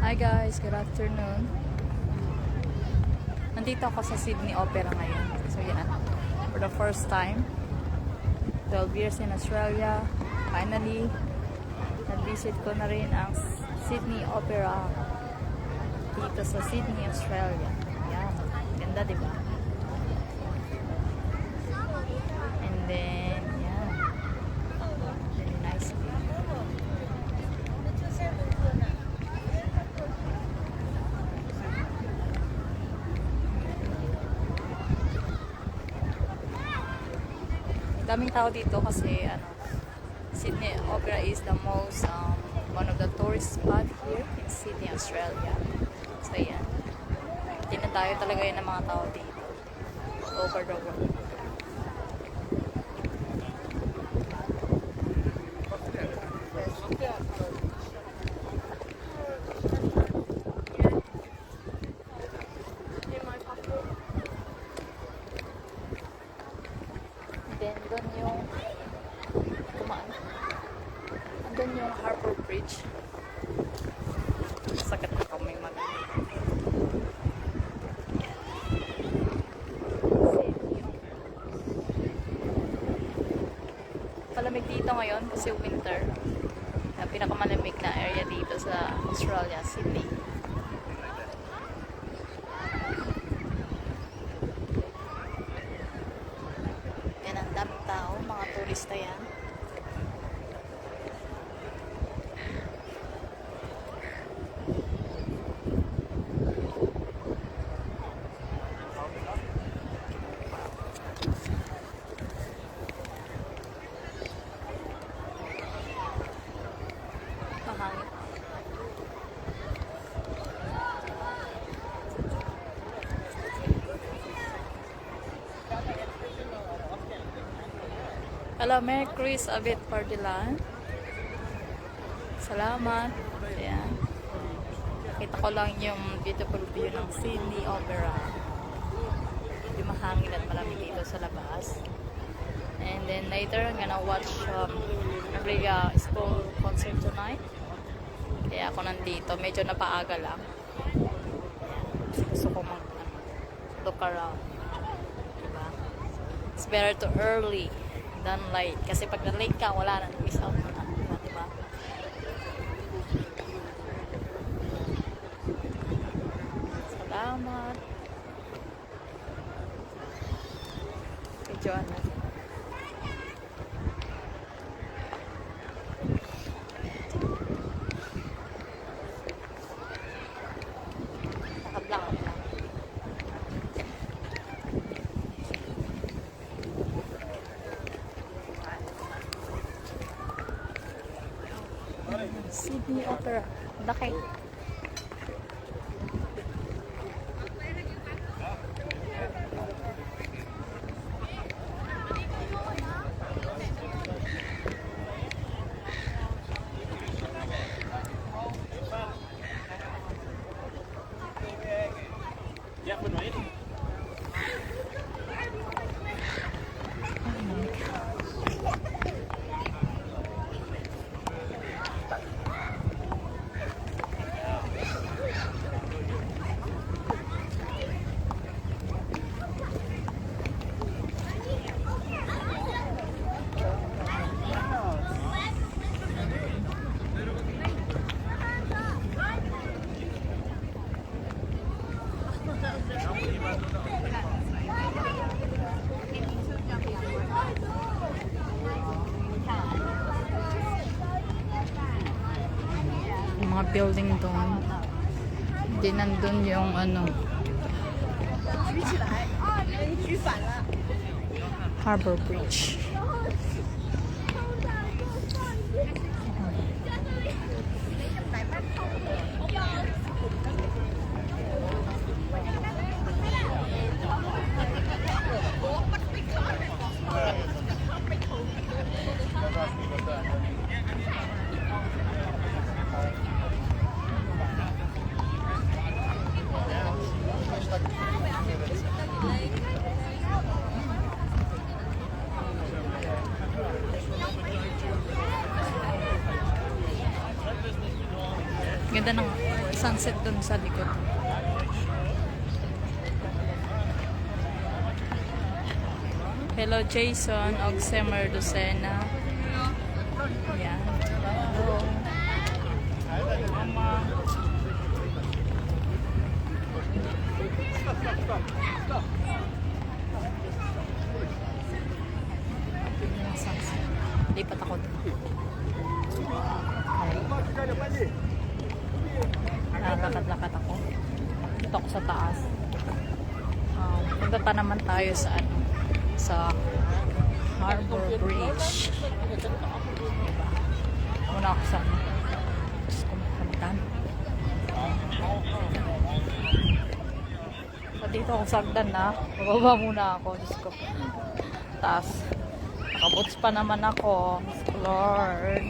Hi guys, good afternoon. Nandito ako sa Sydney Opera ngayon. So yan, for the first time, 12 years in Australia. Finally, nag-visit ko na rin ang Sydney Opera dito sa Sydney, Australia. Yan, ganda diba? And then, yan, very nice. Daming tao dito kasi Sydney Opera is the most one of the tourist spot here in Sydney, Australia. So yan, tinatayo talaga yun ng mga tao dito over the world. Then, doon yung Harbour Bridge. Sakit na kami palamig dito ngayon kasi winter. Pinakamalamig na area dito sa Australia, Sydney. Yan, ang daming tao, mga turista yan. Mahangin. Hello, Merry Chris Abit Pardilan. Salamat. Ayan. Kita ko lang yung beautiful view ng Sydney Opera. Yung mahangin at malamig dito sa labas. And then later, I'm gonna watch Maria school concert tonight. Kaya ako nandito. Medyo napaaga lang. Kasi gusto ko look around. Diba? It's better to early than late. Kasi pag na-late ka, wala na. Miss out na. Diba? Salamat. Kay Joanna. Nakablank lang. Sydney Opera. Laki. Ja, goed mee. Yung mga building doon. Hindi nandun yung Harbour Bridge. Ganda ng Sunset dun sa likod. Hello Jason, Ogsemer Lucena. Ayan. Hello. Lipat ako doon. Lakad-lakad ako. Dito ako sa taas. Punta pa naman tayo sa sa Harbor Bridge. Diba? Muna ako sa Diyos ko makalitan. So, dito ako sagdan na. Bababa muna ako. Diyos ko. Taas. Nakabots pa naman ako. Lord.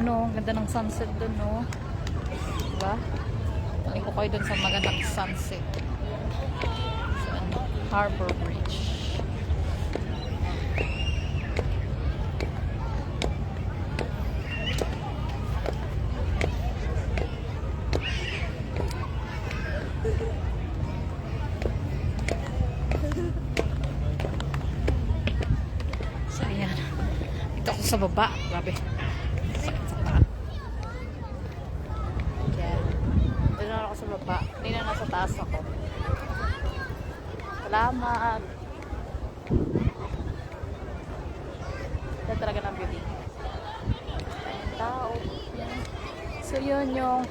Ang ganda ng sunset dun, no? Diba? Tingin ko kayo dun sa magandang sunset. Sa Harbor Bridge. So, ayan. Dito ako sa baba. Grabe. Sa baba. Hindi na nasa taas ako. Salamat. Ito talaga ng beauty. Ang tao. So yun yung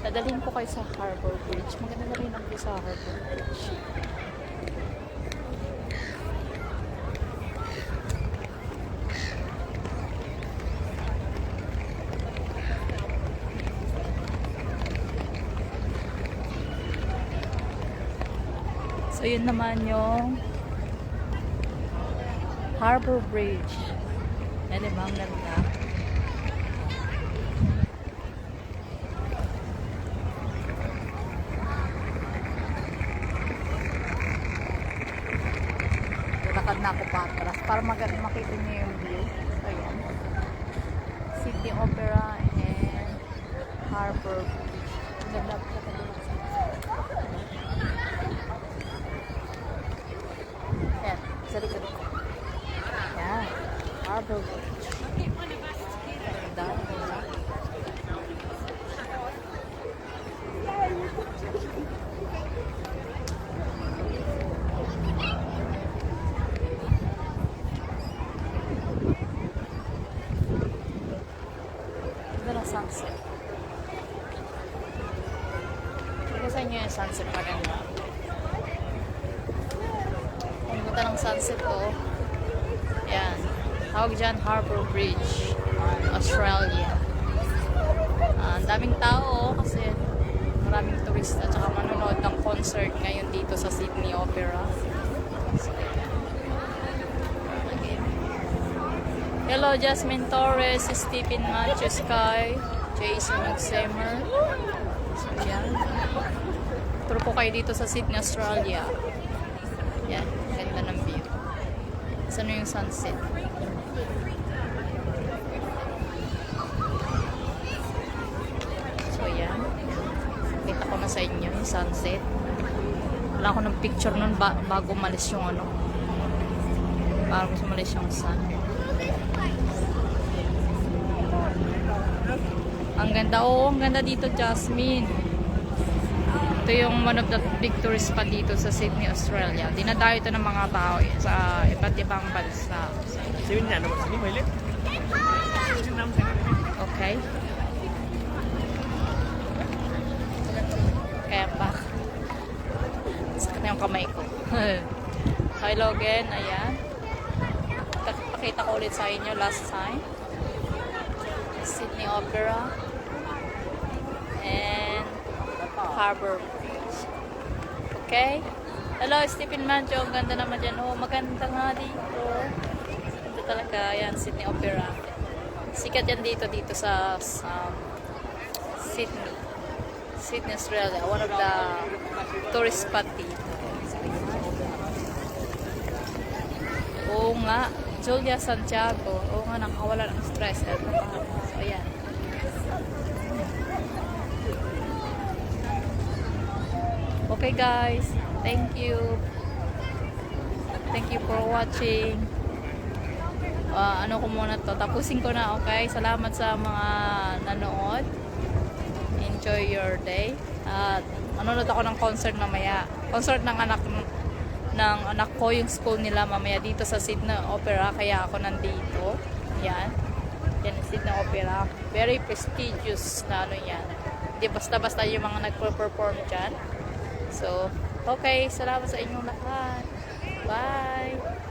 dadalhin ko kayo sa Harbor Bridge. Maganda na rin ang view sa Harbor Bridge. So, yun naman yung Harbor Bridge. Yan, diba? Ang ganda. Lakad na ako patras para makita niyo yung view. Ayan. Sydney Opera and Harbor Bridge. Ang ganda po sa kabila. Sa likod ko. Yan. Harbor Bridge. Ganda. Ganda ng sunset. Tignan sa inyo yung sunset maganda. Ng sunset ko. Yan. Tawag dyan, Harbor Bridge, Australia. Ang daming tao kasi maraming turista at saka manonood ng concert ngayon dito sa Sydney Opera. So, okay. Hello, Jasmine Torres, Stephen Matthews, Sky, Jason Ogsemer. So, yan. Turo po kayo dito sa Sydney, Australia. Yan. Ganda ng view. Saan yung sunset? So, yan. Kita ko na sa inyo yung sunset. Wala ko ng picture nun bago umalis yung ano. Bago umalis yung sun. Ang ganda. Oo, ang ganda dito, Jasmine. Ito yung one of the big tourist spot dito sa Sydney, Australia. Dinadayo ito ng mga tao sa iba't ibang bansa. Okay. Kaya pa. Sakit na yung kamay ko. Hello again. Ayan. Pakita ko ulit sa inyo last time. Sydney Opera. And Harbor Bridge. Okay? Hello, Stephen Mancho. Ang ganda naman dyan. Oh, maganda nga dito. Ito talaga. Yan, Sydney Opera. Sikat yan dito sa Sydney. Sydney, Australia. One of the tourist spot dito. nga, Julia Santiago. Oo nga, nakawala ng stress. So, ayan. Okay guys, thank you. Thank you for watching. Ano ko muna to, tapusin ko na, okay? Salamat sa mga nanood. Enjoy your day. At manonood ako ng concert mamaya. Concert ng anak ko, yung school nila mamaya dito sa Sydney Opera, kaya ako nandito. Yan. Yan ang Sydney Opera. Very prestigious na ano yan. Hindi basta-basta yung mga nagpo-perform dyan. So, okay. Salamat sa inyong lahat. Bye!